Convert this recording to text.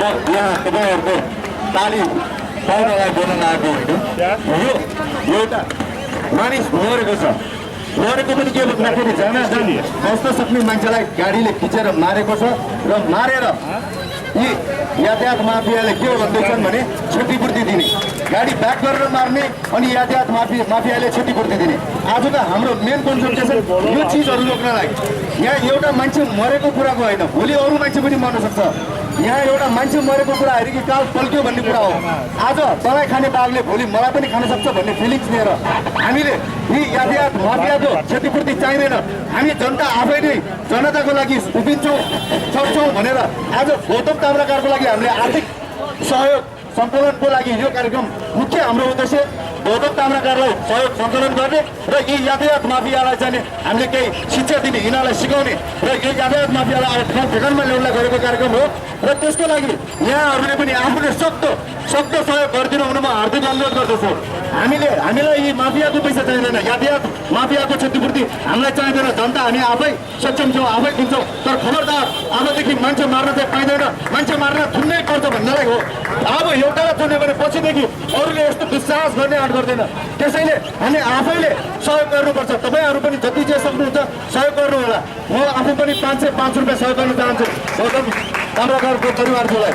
यहाँ तपाईँहरूको ताली पाउनलाई बोल्न लागेको होइन। यो एउटा मानिस मरेको छ, मरेको पनि के भन्दाखेरि जान बस्न सक्ने मान्छेलाई गाडीले खिचेर मारेको छ र मारेर यी यातायात माफियाले के भन्दैछन् भने क्षतिपूर्ति दिने, गाडी ब्याक गरेर मार्ने अनि यातायात माफियाले क्षतिपूर्ति दिने। आज त हाम्रो मेन कन्सन्ट्रेसन यो चिजहरू रोक्नलाई। यहाँ एउटा मान्छे मरेको कुराको होइन, भोलि अरू मान्छे पनि मर्न सक्छ। यहाँ एउटा मान्छे मरेको कुरा हेरी कि काल पल्क्यो भन्ने कुरा हो। आज तँलाई खाने बाघले भोलि मलाई पनि खान सक्छ भन्ने फिलिङ्स लिएर हामीले यी यातायात माफियाको क्षतिपूर्ति चाहिँदैन। हामी जनता आफै नै जनताको लागि उभिन्छौँ सक्छौँ भनेर आज गौतम ताम्राकारको लागि हामीले आर्थिक सहयोग सङ्कलनको लागि यो कार्यक्रम मुख्य हाम्रो उद्देश्य गौतम ताम्राकारलाई सहयोग सङ्कलन गर्ने र यी यातायात माफियालाई चाहिँ हामीले केही शिक्षा दिने, यिनीहरूलाई सिकाउने र यो यातायात माफियालाई अब ठाउँ ठेगानमा ल्याउनलाई गरेको कार्यक्रम हो। र त्यसको लागि यहाँहरूले पनि आफूले सक्दो सहयोग गरिदिनु हुन म हार्दिक अनुरोध गर्दछु। हामीलाई यी माफियाको पैसा चाहिँदैन, यातायात माफियाको क्षतिपूर्ति हामीलाई चाहिँदैन। जनता हामी आफै सक्षम छौँ, आफै दिन्छौँ। तर खबरदार अबदेखि मान्छे मार्न चाहिँ पाइँदैन, मान्छे मार्न थुन्नै पर्छ भन्नलाई हो। अब एउटालाई चुन्यो भने पछिदेखि अरूले यस्तो दुस्साहस गर्ने आँट गर्दैन। त्यसैले हामी आफैले सहयोग गर्नुपर्छ। तपाईँहरू पनि जति जे सक्नुहुन्छ सहयोग गर्नु होला। म आफू पनि 505 रुपियाँ सहयोग गर्न चाहन्छु गौतम ताम्राकारको परिवारकोलाई।